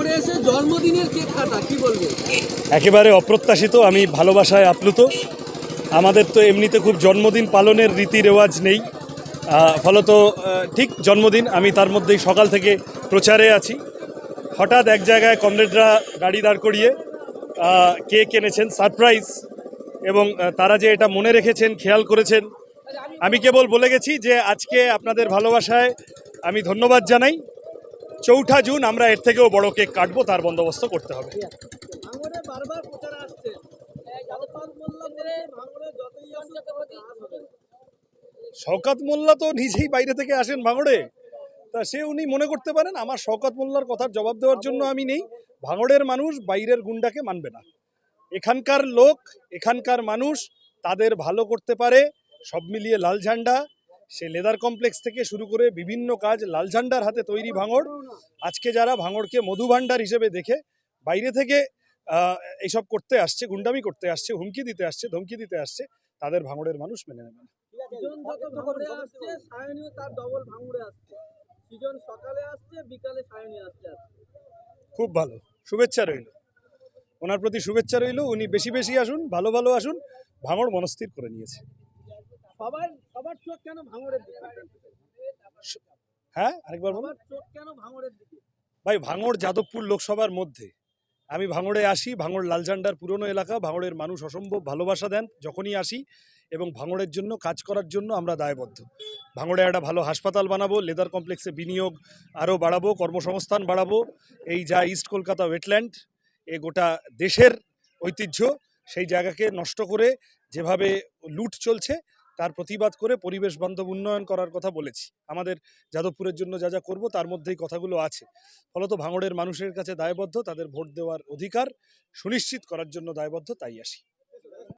ভাঙড়ে এসে জন্মদিনের কেক কাটা কি বলবে? একেবারে অপ্রত্যাশিত, আমি ভালোবাসায় আপ্লুত। আমাদের তো এমনিতে খুব জন্মদিন পালনের রীতি রেওয়াজ নেই, ফলত ঠিক জন্মদিন আমি তার মধ্যেই সকাল থেকে প্রচারে আছি। হঠাৎ এক জায়গায় কমরেডরা গাড়ি দাঁড় করিয়ে কেক এনেছেন সারপ্রাইজ, এবং তারা যে এটা মনে রেখেছেন, খেয়াল করেছেন, আমি কেবল বলে গেছি যে আজকে আপনাদের ভালোবাসায় আমি ধন্যবাদ জানাই। 4ঠা জুন আমরা এর থেকেও বড় কেক কাটবো, তার বন্দোবস্ত করতে হবে। ভাঙড়ে বারবার প্রচার আসছে, শওকত মোল্লা বলে ভাঙড়ে যতই আসুক কাজ হবে না। শওকত মোল্লা তো নিজেই বাইরে থেকে আসেন ভাঙড়ে, তা সে উনি মনে করতে পারেন। আমার শওকত মোল্লার কথার জবাব দেওয়ার জন্য আমি নেই। ভাঙড়ের মানুষ বাইরের গুন্ডাকে মানবে না। এখানকার লোক, এখানকার মানুষ তাদের ভালো করতে পারে। সব মিলিয়ে লাল ঝান্ডা, সে লেদার কমপ্লেক্স থেকে শুরু করে বিভিন্ন কাজ লাল ঝান্ডার হাতে তৈরি ভাঙড়। আজকে যারা ভাঙড়কে মধুভাণ্ডার হিসেবে দেখে বাইরে থেকে এইসব করতে আসছে, গুন্ডামি করতে আসছে, হুমকি দিতে আসছে, ধমকি দিতে আসছে, তাদের ভাঙড়ের মানুষ মেনে নেবে না। সিজন যত ভাঙড়ে আসছে, সায়নীও তার ডবল ভাঙড়ে আসছে। সিজন সকালে আসছে, বিকালে সায়নী আসছে। খুব ভালো, শুভেচ্ছা রইল, ওনার প্রতি শুভেচ্ছা রইল। উনি বেশি বেশি আসুন, ভালো ভালো আসুন। ভাঙড় মনস্থির করে নিয়েছে। সবার চোখ কেন ভাঙড়ের দিকে? হ্যাঁ, আরেকবার বলুন। সবার চোখ কেন ভাঙড়ের দিকে? ভাই, ভাঙড় যাদবপুর লোকসভার মধ্যে। আমি ভাঙড়ে আসি, ভাঙড় লাল ঝান্ডার পুরনো এলাকা, ভাঙড়ের মানুষ অসম্ভব ভালোবাসা দেন যখনই আসি, এবং ভাঙড়ের জন্য কাজ করার জন্য আমরা দায়বদ্ধ। ভাঙড়ে একটা ভালো হাসপাতাল বানাবো, লেদার কমপ্লেক্সে বিনিয়োগ আরও বাড়াবো, কর্মসংস্থান বাড়াবো। এই যা ইস্ট কলকাতা ওয়েটল্যান্ড, এ গোটা দেশের ঐতিহ্য, সেই জায়গাকে নষ্ট করে যেভাবে লুট চলছে তার প্রতিবাদ করে পরিবেশ বান্ধব উন্নয়ন করার কথা বলেছি। আমাদের যাদবপুরের জন্য যা যা করবো তার মধ্যেই কথাগুলো আছে। ফলত ভাঙড়ের মানুষের কাছে দায়বদ্ধ, তাদের ভোট দেওয়ার অধিকার সুনিশ্চিত করার জন্য দায়বদ্ধ, তাই আসি।